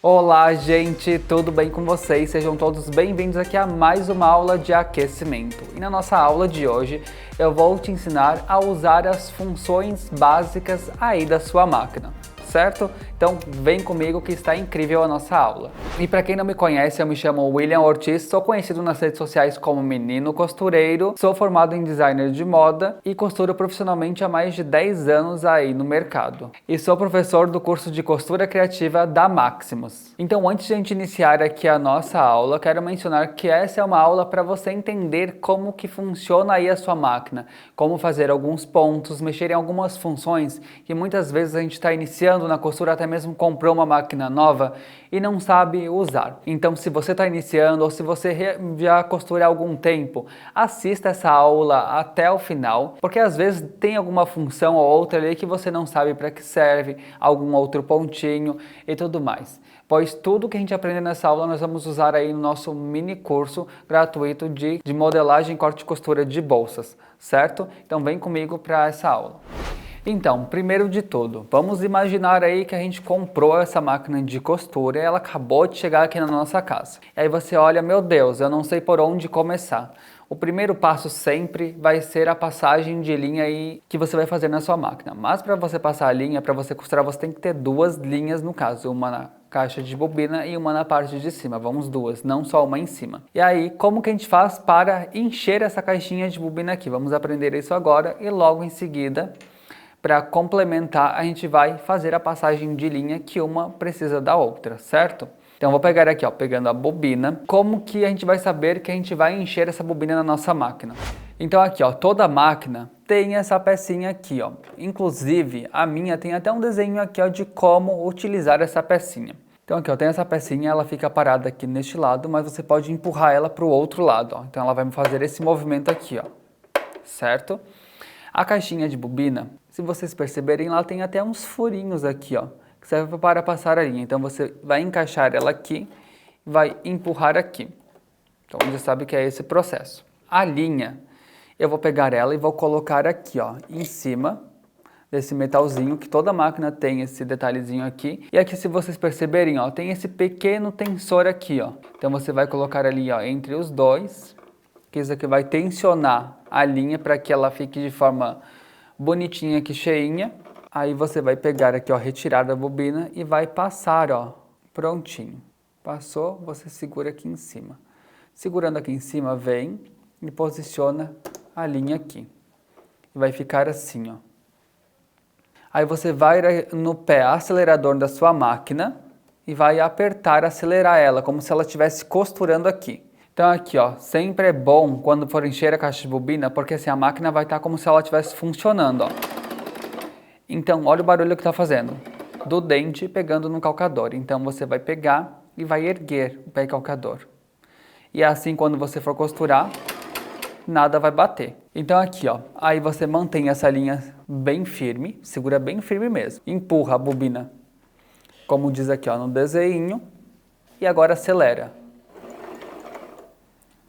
Olá, gente, tudo bem com vocês? Sejam todos bem-vindos aqui a mais uma aula de aquecimento. E na nossa aula de hoje eu vou te ensinar a usar as funções básicas aí da sua máquina, certo? Então vem comigo que está incrível a nossa aula. E para quem não me conhece, eu me chamo William Ortiz, sou conhecido nas redes sociais como Menino Costureiro, sou formado em designer de moda e costuro profissionalmente há mais de 10 anos aí no mercado. E sou professor do curso de costura criativa da Maximus. Então antes de a gente iniciar aqui a nossa aula, quero mencionar que essa é uma aula para você entender como que funciona aí a sua máquina, como fazer alguns pontos, mexer em algumas funções que muitas vezes a gente está iniciando na costura, até mesmo comprou uma máquina nova e não sabe usar. Então, se você está iniciando ou se você já costura há algum tempo, assista essa aula até o final, porque às vezes tem alguma função ou outra ali que você não sabe para que serve, algum outro pontinho e tudo mais. Pois tudo que a gente aprende nessa aula nós vamos usar aí no nosso mini curso gratuito de modelagem, corte e costura de bolsas, certo? Então vem comigo para essa aula. Então, primeiro de tudo, vamos imaginar aí que a gente comprou essa máquina de costura e ela acabou de chegar aqui na nossa casa. E aí você olha, meu Deus, eu não sei por onde começar. O primeiro passo sempre vai ser a passagem de linha aí que você vai fazer na sua máquina. Mas para você passar a linha, para você costurar, você tem que ter duas linhas no caso, uma na caixa de bobina e uma na parte de cima. Vamos duas, não só uma em cima. E aí, como que a gente faz para encher essa caixinha de bobina aqui? Vamos aprender isso agora e logo em seguida, para complementar, a gente vai fazer a passagem de linha que uma precisa da outra, certo? Então vou pegar aqui, ó, pegando a bobina. Como que a gente vai saber que a gente vai encher essa bobina na nossa máquina? Então aqui, ó, toda máquina tem essa pecinha aqui, ó. Inclusive, a minha tem até um desenho aqui, ó, de como utilizar essa pecinha. Então aqui, ó, tem essa pecinha, ela fica parada aqui neste lado, mas você pode empurrar ela para o outro lado, ó. Então ela vai me fazer esse movimento aqui, ó, certo? A caixinha de bobina, se vocês perceberem, ela tem até uns furinhos aqui, ó, que serve para passar a linha. Então você vai encaixar ela aqui, vai empurrar aqui. Então você sabe que é esse processo. A linha, eu vou pegar ela e vou colocar aqui, ó, em cima desse metalzinho, que toda máquina tem esse detalhezinho aqui. E aqui, se vocês perceberem, ó, tem esse pequeno tensor aqui, ó. Então você vai colocar ali, ó, entre os dois, que isso aqui vai tensionar a linha para que ela fique de forma bonitinha aqui, cheinha. Aí você vai pegar aqui, ó, retirar da bobina e vai passar, ó, prontinho. Passou, você segura aqui em cima. Segurando aqui em cima, vem e posiciona a linha aqui. E vai ficar assim, ó. Aí você vai no pé acelerador da sua máquina e vai apertar, acelerar ela, como se ela estivesse costurando aqui. Então aqui, ó, sempre é bom quando for encher a caixa de bobina, porque assim a máquina vai estar como se ela estivesse funcionando, ó. Então, olha o barulho que está fazendo, do dente pegando no calcador. Então você vai pegar e vai erguer o pé calcador. E assim, quando você for costurar, nada vai bater. Então aqui, ó, aí você mantém essa linha bem firme, segura bem firme mesmo. Empurra a bobina, como diz aqui, ó, no desenho, e agora acelera.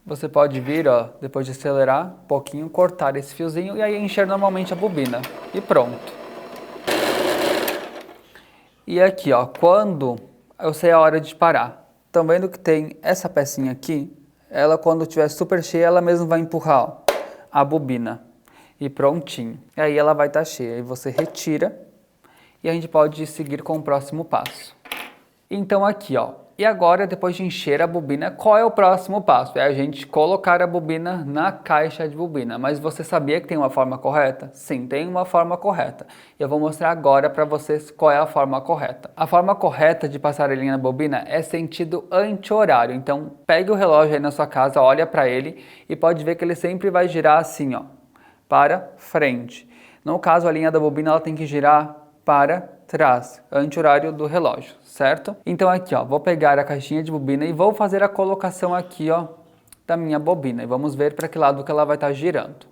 Você pode vir, ó, depois de acelerar um pouquinho, cortar esse fiozinho e aí encher normalmente a bobina. E pronto. E aqui, ó, quando eu sei a hora de parar. Estão vendo que tem essa pecinha aqui? Ela, quando estiver super cheia, ela mesmo vai empurrar, ó, a bobina. E prontinho. E aí ela vai estar cheia. Aí você retira e a gente pode seguir com o próximo passo. Então aqui, ó. E agora, depois de encher a bobina, qual é o próximo passo? É a gente colocar a bobina na caixa de bobina. Mas você sabia que tem uma forma correta? Sim, tem uma forma correta. E eu vou mostrar agora para vocês qual é a forma correta. A forma correta de passar a linha na bobina é sentido anti-horário. Então, pegue o relógio aí na sua casa, olha para ele e pode ver que ele sempre vai girar assim, ó, para frente. No caso, a linha da bobina ela tem que girar para trás, anti-horário do relógio, certo? Então aqui, ó, vou pegar a caixinha de bobina e vou fazer a colocação aqui, ó, da minha bobina. E vamos ver para que lado que ela vai estar girando.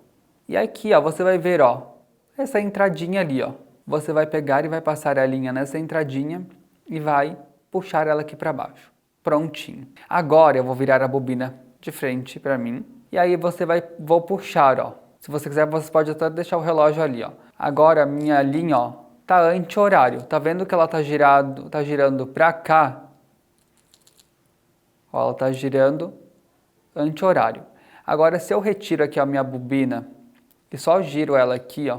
E aqui, ó, você vai ver, ó, essa entradinha ali, ó. Você vai pegar e vai passar a linha nessa entradinha e vai puxar ela aqui para baixo. Prontinho. Agora eu vou virar a bobina de frente para mim. E aí vou puxar, ó. Se você quiser, você pode até deixar o relógio ali, ó. Agora a minha linha, ó, tá anti-horário. Tá vendo que ela tá girando pra cá? Ó, ela está girando anti-horário. Agora, se eu retiro aqui a minha bobina e só giro ela aqui, ó,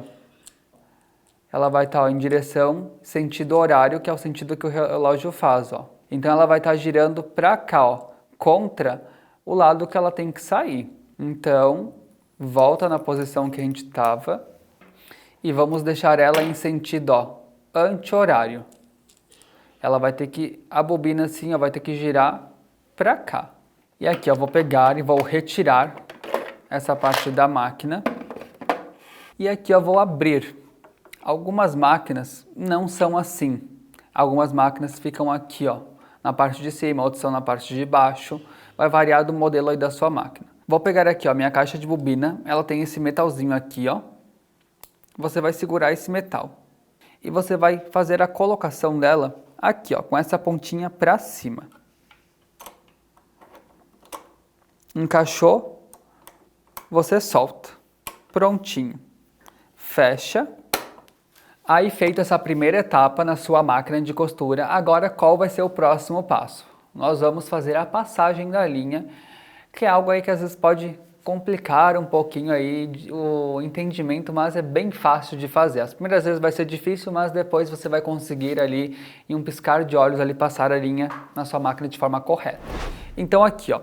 ela vai estar em direção sentido horário, que é o sentido que o relógio faz, ó. Então ela vai estar girando para cá, ó, contra o lado que ela tem que sair. Então, volta na posição que a gente estava e vamos deixar ela em sentido, ó, anti-horário. Ela vai ter que, a bobina assim, ó, vai ter que girar para cá. E aqui eu vou pegar e vou retirar essa parte da máquina. E aqui eu vou abrir. Algumas máquinas não são assim. Algumas máquinas ficam aqui, ó, na parte de cima, outras são na parte de baixo. Vai variar do modelo aí da sua máquina. Vou pegar aqui, ó, minha caixa de bobina. Ela tem esse metalzinho aqui, ó. Você vai segurar esse metal. E você vai fazer a colocação dela aqui, ó, com essa pontinha para cima. Encaixou, você solta. Prontinho. Fecha. Aí feita essa primeira etapa na sua máquina de costura, agora qual vai ser o próximo passo? Nós vamos fazer a passagem da linha, que é algo aí que às vezes pode complicar um pouquinho aí o entendimento, mas é bem fácil de fazer. As primeiras vezes vai ser difícil, mas depois você vai conseguir ali, em um piscar de olhos, ali passar a linha na sua máquina de forma correta. Então aqui, ó,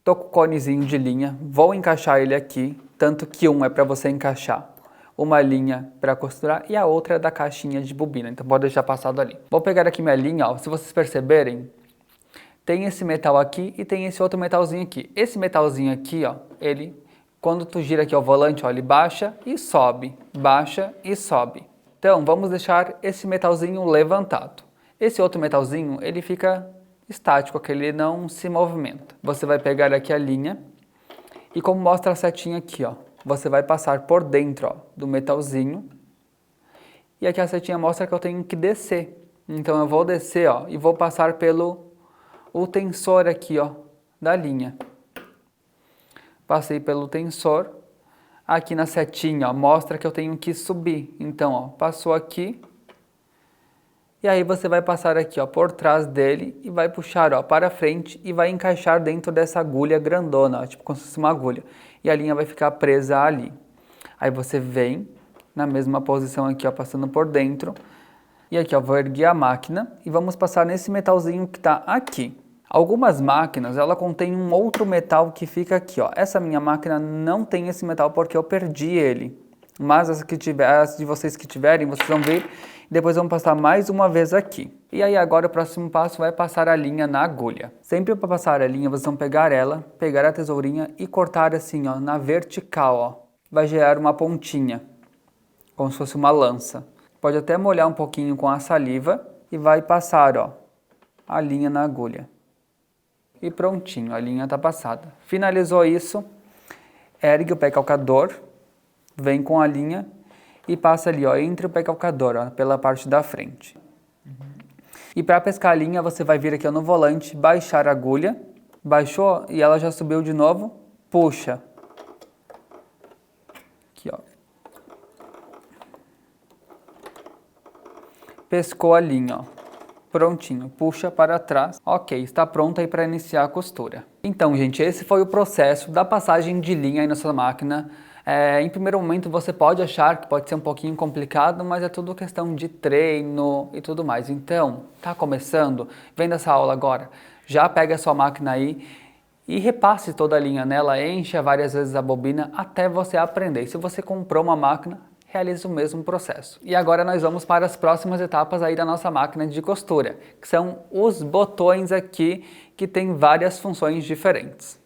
tô com o conezinho de linha, vou encaixar ele aqui, tanto que um é para você encaixar uma linha para costurar e a outra é da caixinha de bobina, então pode deixar passado ali. Vou pegar aqui minha linha, ó, se vocês perceberem, tem esse metal aqui e tem esse outro metalzinho aqui. Esse metalzinho aqui, ó, ele, quando tu gira aqui o volante, ó, ele baixa e sobe, baixa e sobe. Então vamos deixar esse metalzinho levantado. Esse outro metalzinho, ele fica estático, que ele não se movimenta. Você vai pegar aqui a linha e como mostra a setinha aqui, ó, você vai passar por dentro, ó, do metalzinho. E aqui a setinha mostra que eu tenho que descer. Então eu vou descer, ó, e vou passar pelo o tensor aqui, ó, da linha. Passei pelo tensor. Aqui na setinha, ó, mostra que eu tenho que subir. Então, ó, passou aqui. E aí você vai passar aqui, ó, por trás dele e vai puxar, ó, para frente e vai encaixar dentro dessa agulha grandona, ó, tipo como se fosse uma agulha. E a linha vai ficar presa ali. Aí você vem na mesma posição aqui, ó, passando por dentro. E aqui, ó, vou erguer a máquina e vamos passar nesse metalzinho que está aqui. Algumas máquinas, ela contém um outro metal que fica aqui, ó. Essa minha máquina não tem esse metal porque eu perdi ele. Mas as de vocês que tiverem, vocês vão ver e depois vamos passar mais uma vez aqui. E aí agora o próximo passo vai passar a linha na agulha. Sempre para passar a linha, vocês vão pegar ela, pegar a tesourinha e cortar assim, ó, na vertical, ó. Vai gerar uma pontinha, como se fosse uma lança. Pode até molhar um pouquinho com a saliva e vai passar, ó, a linha na agulha. E prontinho, a linha está passada. Finalizou isso, ergue o pé calcador, vem com a linha e passa ali, ó, entre o pé calcador, ó, pela parte da frente. E para pescar a linha, você vai vir aqui, ó, no volante, baixar a agulha, baixou e ela já subiu de novo, puxa. Aqui, ó. Pescou a linha, ó. Prontinho, puxa para trás. Ok, está pronto aí para iniciar a costura. Então, gente, esse foi o processo da passagem de linha aí na sua máquina. Em primeiro momento você pode achar que pode ser um pouquinho complicado, mas é tudo questão de treino e tudo mais. Então, tá começando? Vendo essa aula agora, já pega a sua máquina aí e repasse toda a linha nela, encha várias vezes a bobina até você aprender. E se você comprou uma máquina, realize o mesmo processo. E agora nós vamos para as próximas etapas aí da nossa máquina de costura, que são os botões aqui, que tem várias funções diferentes.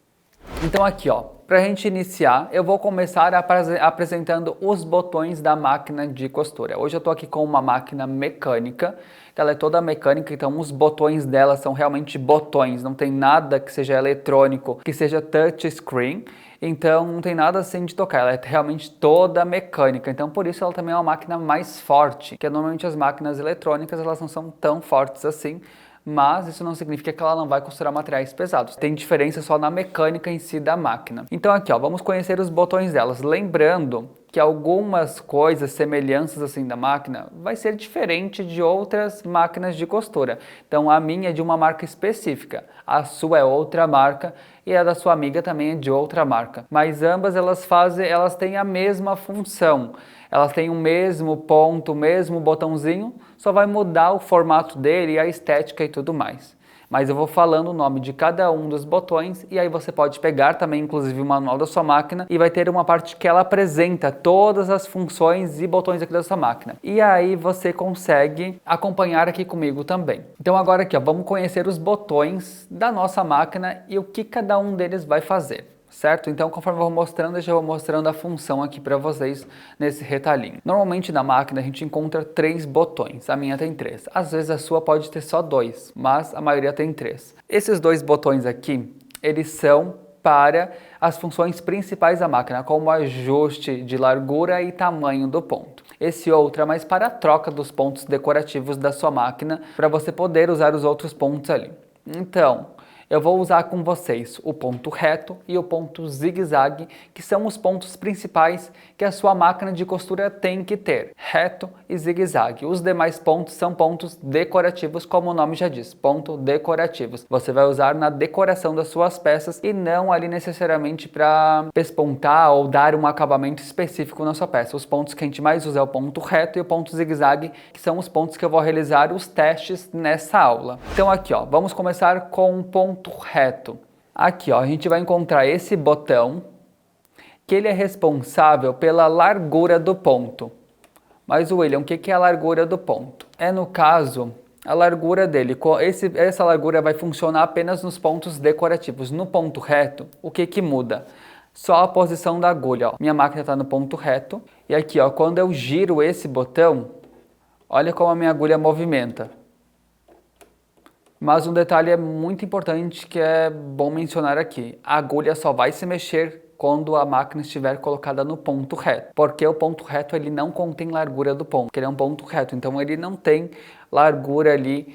Então aqui, ó, para a gente iniciar, eu vou começar apresentando os botões da máquina de costura. Hoje eu estou aqui com uma máquina mecânica, ela é toda mecânica, então os botões dela são realmente botões, não tem nada que seja eletrônico, que seja touchscreen. Então não tem nada assim de tocar, ela é realmente toda mecânica, então por isso ela também é uma máquina mais forte, que normalmente as máquinas eletrônicas elas não são tão fortes assim, mas isso não significa que ela não vai costurar materiais pesados, tem diferença só na mecânica em si da máquina. Então aqui, ó, vamos conhecer os botões delas, lembrando que algumas coisas, semelhanças assim da máquina, vai ser diferente de outras máquinas de costura. Então a minha é de uma marca específica, a sua é outra marca e a da sua amiga também é de outra marca. Mas ambas elas têm a mesma função. Elas têm o mesmo ponto, o mesmo botãozinho, só vai mudar o formato dele, a estética e tudo mais. Mas eu vou falando o nome de cada um dos botões e aí você pode pegar também, inclusive, o manual da sua máquina e vai ter uma parte que ela apresenta todas as funções e botões aqui da sua máquina. E aí você consegue acompanhar aqui comigo também. Então agora aqui, ó, vamos conhecer os botões da nossa máquina e o que cada um deles vai fazer. Certo? Então, conforme eu vou mostrando, eu já vou mostrando a função aqui para vocês nesse retalhinho. Normalmente na máquina a gente encontra 3 botões, a minha tem 3. Às vezes a sua pode ter só 2, mas a maioria tem 3. Esses 2 botões aqui, eles são para as funções principais da máquina, como ajuste de largura e tamanho do ponto. Esse outro é mais para a troca dos pontos decorativos da sua máquina, para você poder usar os outros pontos ali. Então, eu vou usar com vocês o ponto reto e o ponto zigue-zague, que são os pontos principais que a sua máquina de costura tem que ter, reto e zigue-zague. Os demais pontos são pontos decorativos, como o nome já diz, ponto decorativos. Você vai usar na decoração das suas peças e não ali necessariamente para pespontar ou dar um acabamento específico na sua peça. Os pontos que a gente mais usa é o ponto reto e o ponto zigue-zague, que são os pontos que eu vou realizar os testes nessa aula. Então aqui, ó, vamos começar com o ponto reto. Aqui, ó, a gente vai encontrar esse botão que ele é responsável pela largura do ponto. Mas, William, o que é a largura do ponto? É, no caso, a largura dele. Essa largura vai funcionar apenas nos pontos decorativos. No ponto reto, o que muda? Só a posição da agulha. Ó. Minha máquina está no ponto reto. E aqui, ó, quando eu giro esse botão, olha como a minha agulha movimenta. Mas um detalhe é muito importante que é bom mencionar aqui. A agulha só vai se mexer quando a máquina estiver colocada no ponto reto. Porque o ponto reto ele não contém largura do ponto, porque ele é um ponto reto. Então ele não tem largura ali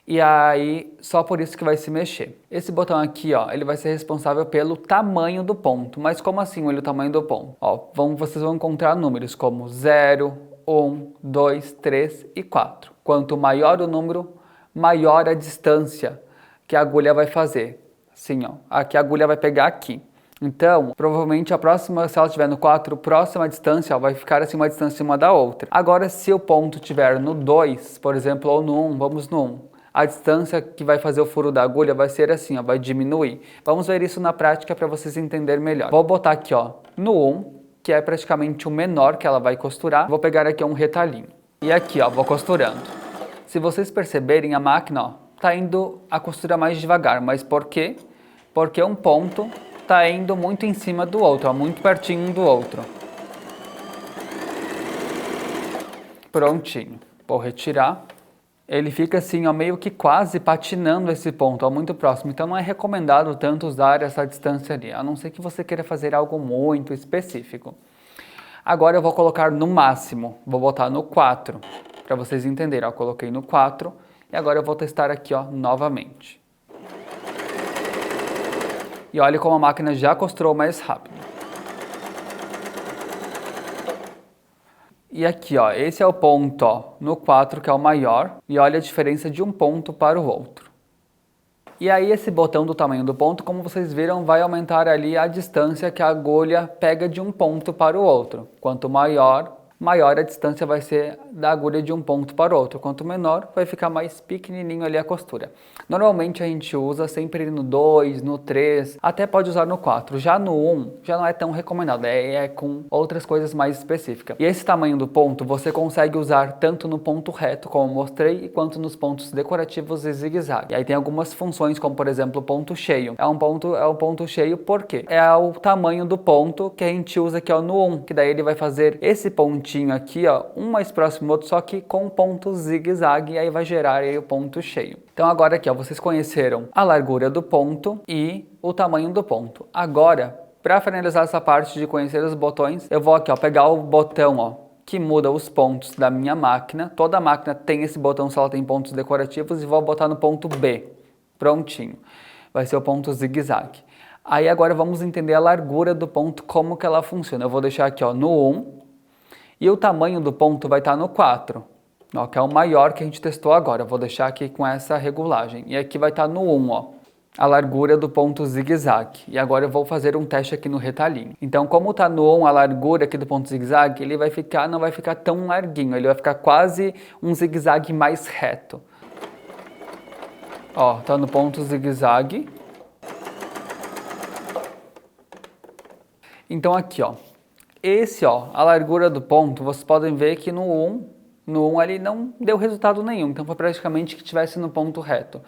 e aí só por isso que vai se mexer. Esse botão aqui, ó, ele vai ser responsável pelo tamanho do ponto. Mas como assim o tamanho do ponto? Ó, vocês vão encontrar números como 0, 1, 2, 3 e 4. Quanto maior o número, maior a distância que a agulha vai fazer. Assim, ó, aqui a agulha vai pegar aqui. Então, provavelmente a próxima, se ela estiver no 4, próxima distância, ó, vai ficar assim uma distância uma da outra. Agora, se o ponto estiver no 2, por exemplo, ou no 1, vamos no 1, a distância que vai fazer o furo da agulha vai ser assim, ó, vai diminuir. Vamos ver isso na prática para vocês entenderem melhor. Vou botar aqui, ó, no 1, que é praticamente o menor que ela vai costurar. Vou pegar aqui um retalhinho. E aqui, ó, vou costurando. Se vocês perceberem, a máquina, ó, tá indo a costura mais devagar. Mas por quê? Porque um ponto tá indo muito em cima do outro, ó, muito pertinho um do outro. Prontinho. Vou retirar. Ele fica assim, ó, meio que quase patinando esse ponto, ó, muito próximo. Então não é recomendado tanto usar essa distância ali, a não ser que você queira fazer algo muito específico. Agora eu vou colocar no máximo, vou botar no 4. Para vocês entenderem, ó, coloquei no 4 e agora eu vou testar aqui, ó, novamente. E olha como a máquina já costurou mais rápido. E aqui, ó, esse é o ponto, ó, no 4, que é o maior, e olha a diferença de um ponto para o outro. E aí esse botão do tamanho do ponto, como vocês viram, vai aumentar ali a distância que a agulha pega de um ponto para o outro. Quanto maior a distância vai ser da agulha de um ponto para o outro. Quanto menor, vai ficar mais pequenininho ali a costura. Normalmente a gente usa sempre no 2, no 3, até pode usar no 4. Já no 1, já não é tão recomendado, é com outras coisas mais específicas. E esse tamanho do ponto, você consegue usar tanto no ponto reto, como eu mostrei, quanto nos pontos decorativos e zigue-zague. E aí tem algumas funções, como por exemplo o ponto cheio. É um ponto cheio por quê? É o tamanho do ponto que a gente usa aqui, ó, no 1, que daí ele vai fazer esse pontinho aqui, ó, um mais próximo do outro, só que com ponto zigue-zague, e aí vai gerar aí o ponto cheio. Então agora aqui, ó, vocês conheceram a largura do ponto e o tamanho do ponto. Agora, para finalizar essa parte de conhecer os botões, eu vou aqui, ó, pegar o botão, ó, que muda os pontos da minha máquina. Toda máquina tem esse botão se ela tem pontos decorativos, e vou botar no ponto B. Prontinho. Vai ser o ponto zigue-zague. Aí agora vamos entender a largura do ponto, como que ela funciona. Eu vou deixar aqui ó, no 1 e o tamanho do ponto vai estar no 4, ó, que é o maior que a gente testou agora. Eu vou deixar aqui com essa regulagem. E aqui vai estar no 1, ó, a largura do ponto zigue-zague. E agora eu vou fazer um teste aqui no retalhinho. Então, como está no 1 a largura aqui do ponto zigue-zague, ele vai ficar, não vai ficar tão larguinho, ele vai ficar quase um zigue-zague mais reto. Ó, tá no ponto zigue-zague. Então aqui, ó, esse, ó, a largura do ponto, vocês podem ver que no 1 ali não deu resultado nenhum, então foi praticamente que estivesse no ponto reto.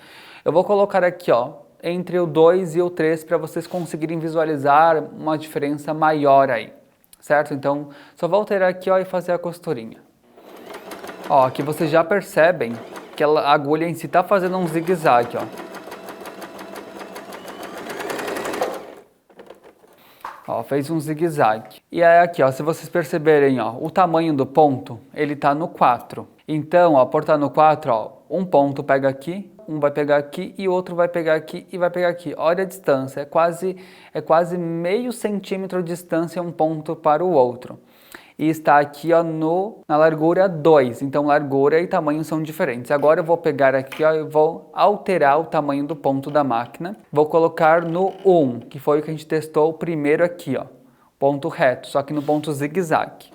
Eu vou colocar aqui, ó, entre o 2 e o 3 para vocês conseguirem visualizar uma diferença maior aí, certo? Então, só vou alterar aqui, ó, e fazer a costurinha. Ó, aqui vocês já percebem que a agulha em si está fazendo um zigue-zague, ó. Ó, fez um zigue-zague. E aí aqui, ó, se vocês perceberem, ó, o tamanho do ponto, ele tá no 4. Então, ó, por estar no 4, ó, um ponto pega aqui, um vai pegar aqui e outro vai pegar aqui e vai pegar aqui. Olha a distância, é quase meio centímetro de distância um ponto para o outro. E está aqui ó, na largura 2, então largura e tamanho são diferentes. Agora eu vou pegar aqui ó, e vou alterar o tamanho do ponto da máquina. Vou colocar no 1, que foi o que a gente testou primeiro aqui, ó, ponto reto, só que no ponto zigue-zague.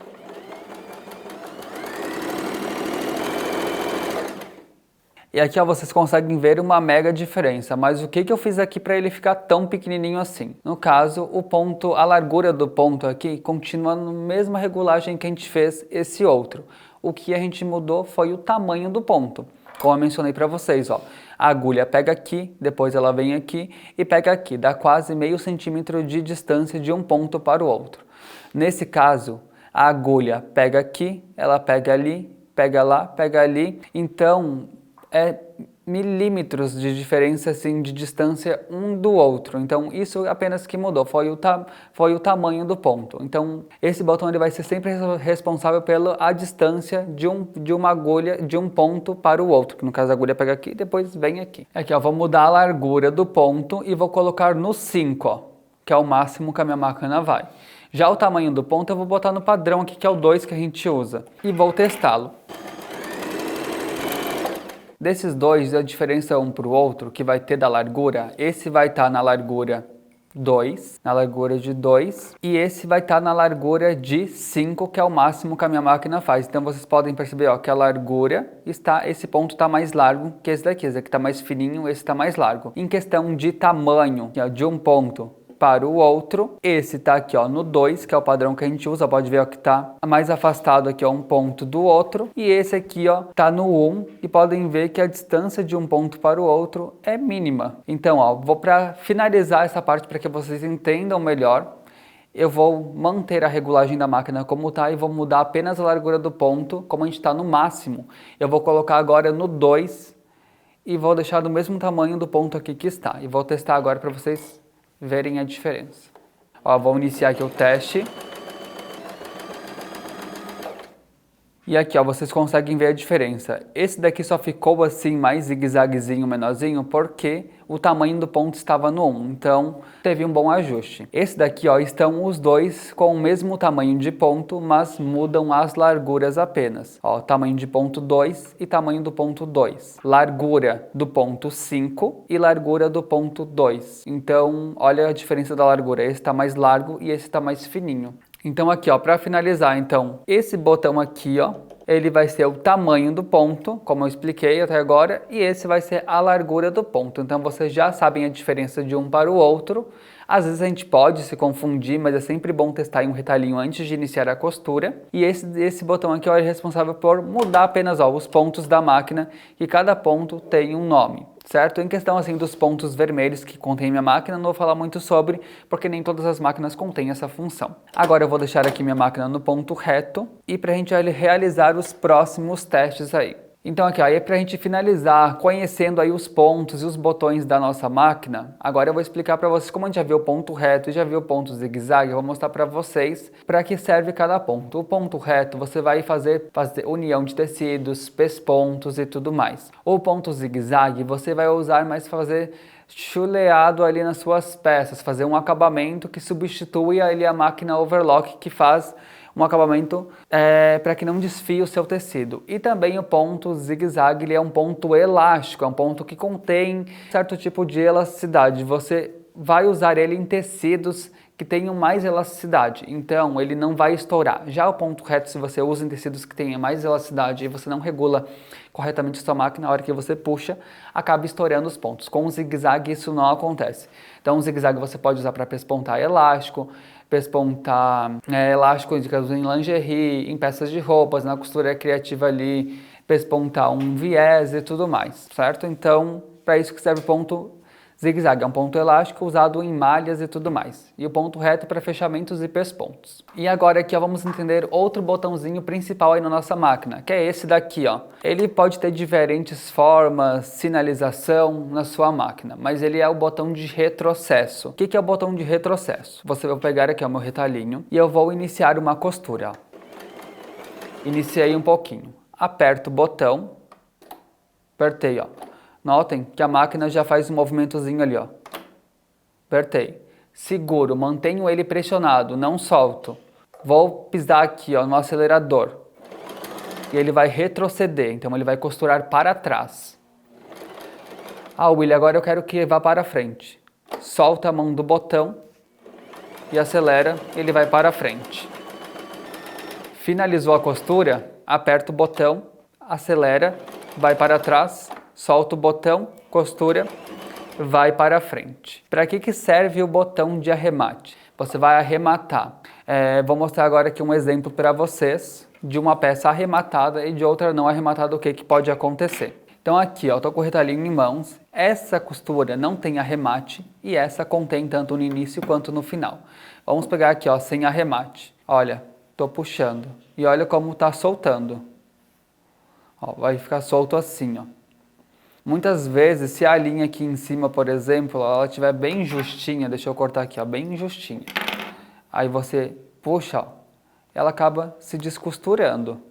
E aqui ó, vocês conseguem ver uma mega diferença, mas o que eu fiz aqui para ele ficar tão pequenininho assim? No caso, o ponto, a largura do ponto aqui continua na mesma regulagem que a gente fez esse outro. O que a gente mudou foi o tamanho do ponto. Como eu mencionei para vocês, ó, a agulha pega aqui, depois ela vem aqui e pega aqui, dá quase meio centímetro de distância de um ponto para o outro. Nesse caso, a agulha pega aqui, ela pega ali, pega lá, pega ali, então é milímetros de diferença assim, de distância um do outro. Então isso apenas que mudou, foi o tamanho do ponto. Então esse botão ele vai ser sempre responsável pela distância de uma agulha, de um ponto para o outro. Que no caso a agulha pega aqui e depois vem aqui. Aqui ó, vou mudar a largura do ponto e vou colocar no 5, ó, que é o máximo que a minha máquina vai. Já o tamanho do ponto eu vou botar no padrão aqui, que é o 2 que a gente usa. E vou testá-lo. Desses dois, a diferença um para o outro, que vai ter da largura, esse vai estar na largura 2, na largura de 2, e esse vai estar na largura de 5, que é o máximo que a minha máquina faz. Então vocês podem perceber ó, que a largura esse ponto está mais largo que esse daqui está mais fininho, esse está mais largo. Em questão de tamanho ó, de um ponto para o outro, esse tá aqui ó, no 2, que é o padrão que a gente usa, pode ver ó, que tá mais afastado aqui ó, um ponto do outro, e esse aqui ó, tá no 1, e podem ver que a distância de um ponto para o outro é mínima. Então ó, vou para finalizar essa parte para que vocês entendam melhor, eu vou manter a regulagem da máquina como tá e vou mudar apenas a largura do ponto, como a gente tá no máximo. Eu vou colocar agora no 2 e vou deixar do mesmo tamanho do ponto aqui que está, e vou testar agora para vocês verem a diferença. Ó, vou iniciar aqui o teste. E aqui, ó, vocês conseguem ver a diferença. Esse daqui só ficou assim, mais zigue-zaguezinho, menorzinho, porque o tamanho do ponto estava no 1. Então, teve um bom ajuste. Esse daqui, ó, estão os dois com o mesmo tamanho de ponto, mas mudam as larguras apenas. Ó, tamanho de ponto 2 e tamanho do ponto 2. Largura do ponto 5 e largura do ponto 2. Então, olha a diferença da largura. Esse está mais largo e esse está mais fininho. Então aqui, ó, para finalizar, então, esse botão aqui, ó, ele vai ser o tamanho do ponto, como eu expliquei até agora, e esse vai ser a largura do ponto. Então vocês já sabem a diferença de um para o outro. Às vezes a gente pode se confundir, mas é sempre bom testar em um retalhinho antes de iniciar a costura. E esse botão aqui ó, é responsável por mudar apenas ó, os pontos da máquina, e cada ponto tem um nome. Certo? Em questão assim dos pontos vermelhos que contém minha máquina, não vou falar muito sobre, porque nem todas as máquinas contêm essa função. Agora eu vou deixar aqui minha máquina no ponto reto e para a gente realizar os próximos testes aí. Então aqui, ó, aí para a gente finalizar, conhecendo aí os pontos e os botões da nossa máquina, agora eu vou explicar para vocês como a gente já viu o ponto reto e já viu o ponto zigue-zague, eu vou mostrar para vocês para que serve cada ponto. O ponto reto você vai fazer união de tecidos, pespontos e tudo mais. O ponto zigue-zague você vai usar mais fazer chuleado ali nas suas peças, fazer um acabamento que substitui ali a máquina overlock que faz um acabamento para que não desfie o seu tecido. E também o ponto zigue-zague, ele é um ponto elástico, é um ponto que contém certo tipo de elasticidade. Você vai usar ele em tecidos que tenham mais elasticidade, então ele não vai estourar. Já o ponto reto, se você usa em tecidos que tenham mais elasticidade e você não regula corretamente a sua máquina, na hora que você puxa, acaba estourando os pontos. Com o zigue-zague isso não acontece. Então o zigue-zague você pode usar para pespontar elástico, pespontar elástico em lingerie, em peças de roupas, na costura criativa ali, pespontar um viés e tudo mais, certo? Então, para isso que serve o ponto zigue-zague, é um ponto elástico usado em malhas e tudo mais. E o ponto reto para fechamentos e pespontos. E agora aqui ó, vamos entender outro botãozinho principal aí na nossa máquina, que é esse daqui, ó. Ele pode ter diferentes formas, sinalização na sua máquina, mas ele é o botão de retrocesso. O que é o botão de retrocesso? Você vai pegar aqui o meu retalhinho e eu vou iniciar uma costura. Ó. Iniciei um pouquinho. Aperto o botão, apertei, ó. Notem que a máquina já faz um movimentozinho ali, ó. Apertei. Seguro, mantenho ele pressionado, não solto. Vou pisar aqui, ó, no acelerador. E ele vai retroceder, então ele vai costurar para trás. Ah, William, agora eu quero que vá para frente. Solta a mão do botão e acelera, ele vai para frente. Finalizou a costura, aperta o botão, acelera, vai para trás. Solta o botão, costura, vai para frente. Para que serve o botão de arremate? Você vai arrematar. Vou mostrar agora aqui um exemplo para vocês de uma peça arrematada e de outra não arrematada, o que pode acontecer. Então aqui, ó, tô com o retalhinho em mãos. Essa costura não tem arremate e essa contém tanto no início quanto no final. Vamos pegar aqui, ó, sem arremate. Olha, tô puxando e olha como tá soltando. Ó, vai ficar solto assim, ó. Muitas vezes, se a linha aqui em cima, por exemplo, ela estiver bem justinha, deixa eu cortar aqui, ó, bem justinha. Aí você puxa, ó, ela acaba se descosturando.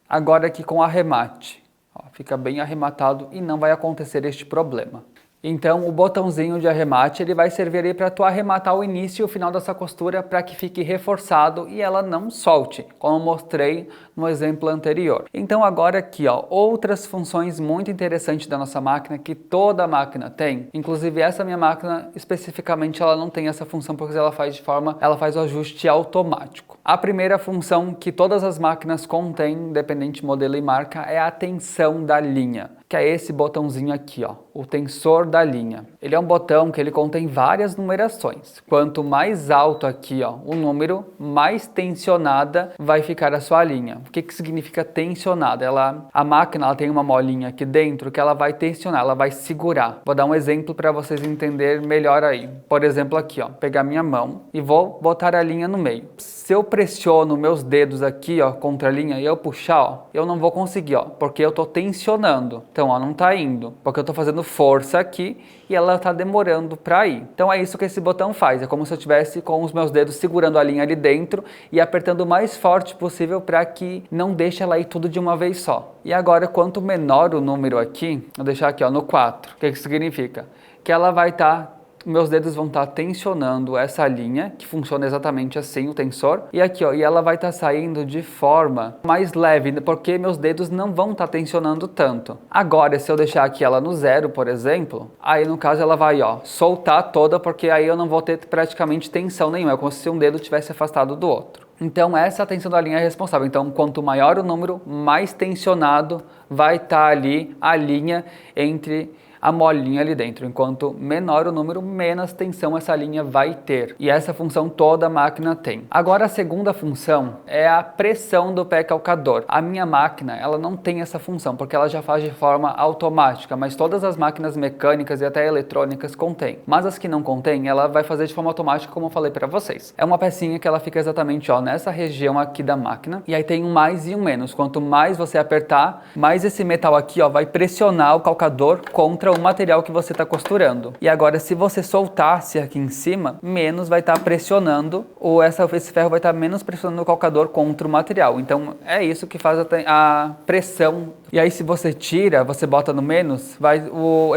Agora aqui com arremate, ó, fica bem arrematado e não vai acontecer este problema. Então o botãozinho de arremate ele vai servir aí para tu arrematar o início e o final dessa costura para que fique reforçado e ela não solte, como eu mostrei no exemplo anterior. Então agora aqui, ó, outras funções muito interessantes da nossa máquina que toda máquina tem. Inclusive essa minha máquina especificamente ela não tem essa função porque ela faz o ajuste automático. A primeira função que todas as máquinas contêm, independente de modelo e marca, é a tensão da linha, que é esse botãozinho aqui, ó, o tensor da linha. Ele é um botão que ele contém várias numerações. Quanto mais alto aqui, ó, o número, mais tensionada vai ficar a sua linha. O que significa tensionada? A máquina ela tem uma molinha aqui dentro que ela vai tensionar, ela vai segurar. Vou dar um exemplo para vocês entenderem melhor aí. Por exemplo aqui, ó, pegar minha mão e vou botar a linha no meio. Se eu pressiono meus dedos aqui, ó, contra a linha e eu puxar, ó, eu não vou conseguir, ó, porque eu tô tensionando. Então, ó, não tá indo, porque eu tô fazendo força aqui e ela tá demorando para ir. Então é isso que esse botão faz, é como se eu estivesse com os meus dedos segurando a linha ali dentro e apertando o mais forte possível para que não deixe ela ir tudo de uma vez só. E agora, quanto menor o número aqui, vou deixar aqui, ó, no 4. O que significa? Que ela vai estar meus dedos vão estar tensionando essa linha, que funciona exatamente assim, o tensor. E aqui, ó, e ela vai estar saindo de forma mais leve, porque meus dedos não vão estar tensionando tanto. Agora, se eu deixar aqui ela no 0, por exemplo, aí no caso ela vai, ó, soltar toda, porque aí eu não vou ter praticamente tensão nenhuma. É como se um dedo tivesse afastado do outro. Então essa tensão da linha é responsável. Então quanto maior o número, mais tensionado vai estar ali a linha entre a molinha ali dentro. Enquanto menor o número, menos tensão essa linha vai ter. E essa função toda a máquina tem. Agora a segunda função é a pressão do pé calcador. A minha máquina, ela não tem essa função, porque ela já faz de forma automática, mas todas as máquinas mecânicas e até eletrônicas contêm. Mas as que não contêm, ela vai fazer de forma automática, como eu falei para vocês. É uma pecinha que ela fica exatamente nessa região aqui da máquina, e aí tem um mais e um menos. Quanto mais você apertar, mais esse metal aqui vai pressionar o calcador contra o material que você está costurando. E agora, se você soltasse aqui em cima, menos vai estar pressionando, ou esse ferro vai estar menos pressionando o calcador contra o material. Então é isso que faz a pressão. E aí se você tira, você bota no menos,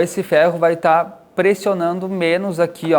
esse ferro vai estar pressionando menos aqui,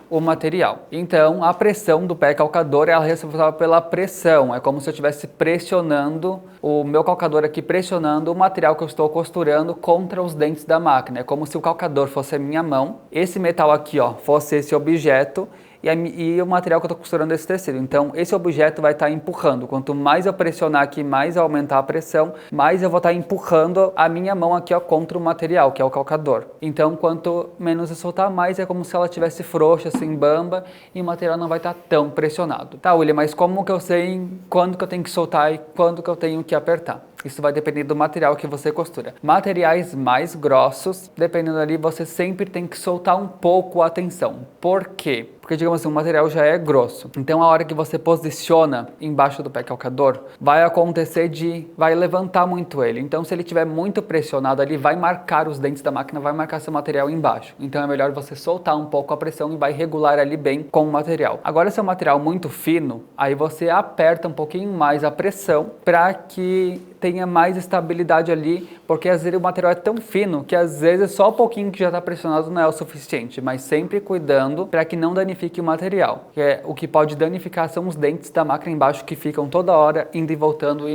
o material. Então, a pressão do pé calcador é responsável pela pressão. É como se eu estivesse pressionando, o meu calcador aqui pressionando o material que eu estou costurando contra os dentes da máquina. É como se o calcador fosse a minha mão, esse metal aqui, fosse esse objeto, e o material que eu estou costurando esse tecido. Então, esse objeto vai estar empurrando. Quanto mais eu pressionar aqui, mais eu aumentar a pressão, mais eu vou estar empurrando a minha mão aqui, contra o material, que é o calcador. Então, quanto menos eu soltar, mais é como se ela estivesse frouxa, assim, bamba, e o material não vai estar tão pressionado. Tá, William, mas como que eu sei quando que eu tenho que soltar e quando que eu tenho que apertar? Isso vai depender do material que você costura. Materiais mais grossos, dependendo ali, você sempre tem que soltar um pouco a tensão. Por quê? Porque, digamos assim, o material já é grosso. Então, a hora que você posiciona embaixo do pé calcador, vai levantar muito ele. Então, se ele estiver muito pressionado ali, vai marcar os dentes da máquina, vai marcar seu material embaixo. Então, é melhor você soltar um pouco a pressão e vai regular ali bem com o material. Agora, se é um material muito fino, aí você aperta um pouquinho mais a pressão para que tenha mais estabilidade ali, porque às vezes o material é tão fino que às vezes só um pouquinho que já está pressionado não é o suficiente, mas sempre cuidando para que não danifique o material. O que pode danificar são os dentes da máquina embaixo que ficam toda hora indo e voltando,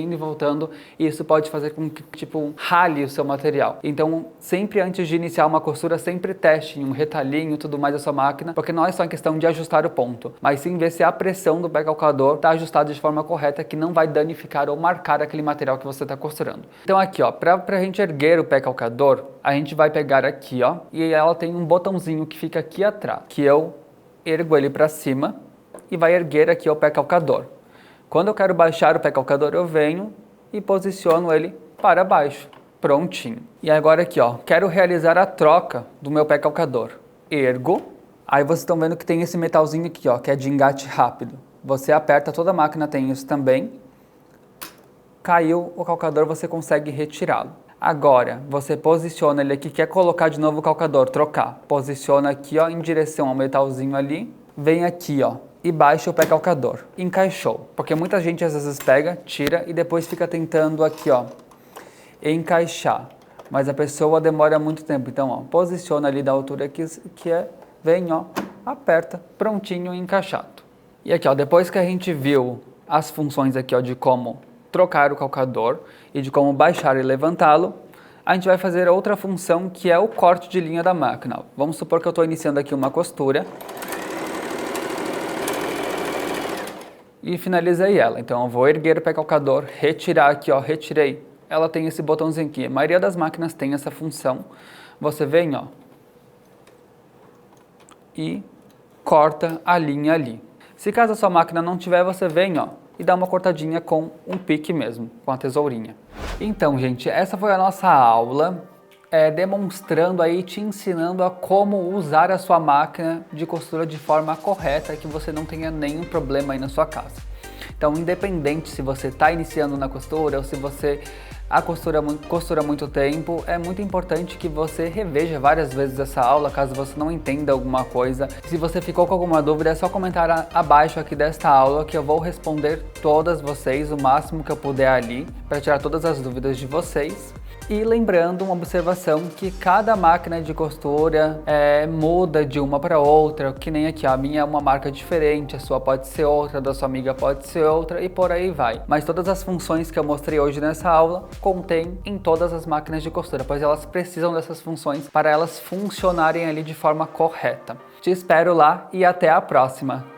e isso pode fazer com que rale o seu material. Então, sempre antes de iniciar uma costura, sempre teste um retalhinho e tudo mais da sua máquina, porque não é só em questão de ajustar o ponto, mas sim ver se a pressão do pé calcador está ajustada de forma correta, que não vai danificar ou marcar aquele material que você está costurando. Então aqui, para a gente erguer o pé calcador, a gente vai pegar aqui, e ela tem um botãozinho que fica aqui atrás, que eu ergo ele para cima e vai erguer aqui o pé calcador. Quando eu quero baixar o pé calcador, eu venho e posiciono ele para baixo. Prontinho. E agora aqui, quero realizar a troca do meu pé calcador. Ergo. Aí vocês estão vendo que tem esse metalzinho aqui, que é de engate rápido. Você aperta, toda a máquina tem isso também. Caiu o calcador, você consegue retirá-lo. Agora, você posiciona ele aqui, quer colocar de novo o calcador, trocar. Posiciona aqui, em direção ao metalzinho ali. Vem aqui, e baixa o pé calcador. Encaixou. Porque muita gente às vezes pega, tira e depois fica tentando aqui, encaixar. Mas a pessoa demora muito tempo. Então, posiciona ali da altura que vem, aperta, prontinho, encaixado. E aqui, depois que a gente viu as funções aqui, de como trocar o calcador e de como baixar e levantá-lo, a gente vai fazer outra função que é o corte de linha da máquina. Vamos supor que eu estou iniciando aqui uma costura e finalizei ela. Então eu vou erguer o pé calcador, retirar aqui, retirei. Ela tem esse botãozinho aqui. A maioria das máquinas tem essa função. Você vem, e corta a linha ali. Se caso a sua máquina não tiver, você vem, e dá uma cortadinha com um pique mesmo, com a tesourinha. Então, gente, essa foi a nossa aula, demonstrando aí, te ensinando a como usar a sua máquina de costura de forma correta, que você não tenha nenhum problema aí na sua casa. Então, independente se você está iniciando na costura ou se você costura há muito tempo, é muito importante que você reveja várias vezes essa aula, caso você não entenda alguma coisa. Se você ficou com alguma dúvida, é só comentar abaixo aqui desta aula que eu vou responder todas vocês, o máximo que eu puder ali, para tirar todas as dúvidas de vocês. E lembrando uma observação que cada máquina de costura muda de uma para outra, que nem aqui, a minha é uma marca diferente, a sua pode ser outra, a da sua amiga pode ser outra e por aí vai. Mas todas as funções que eu mostrei hoje nessa aula contém em todas as máquinas de costura, pois elas precisam dessas funções para elas funcionarem ali de forma correta. Te espero lá e até a próxima!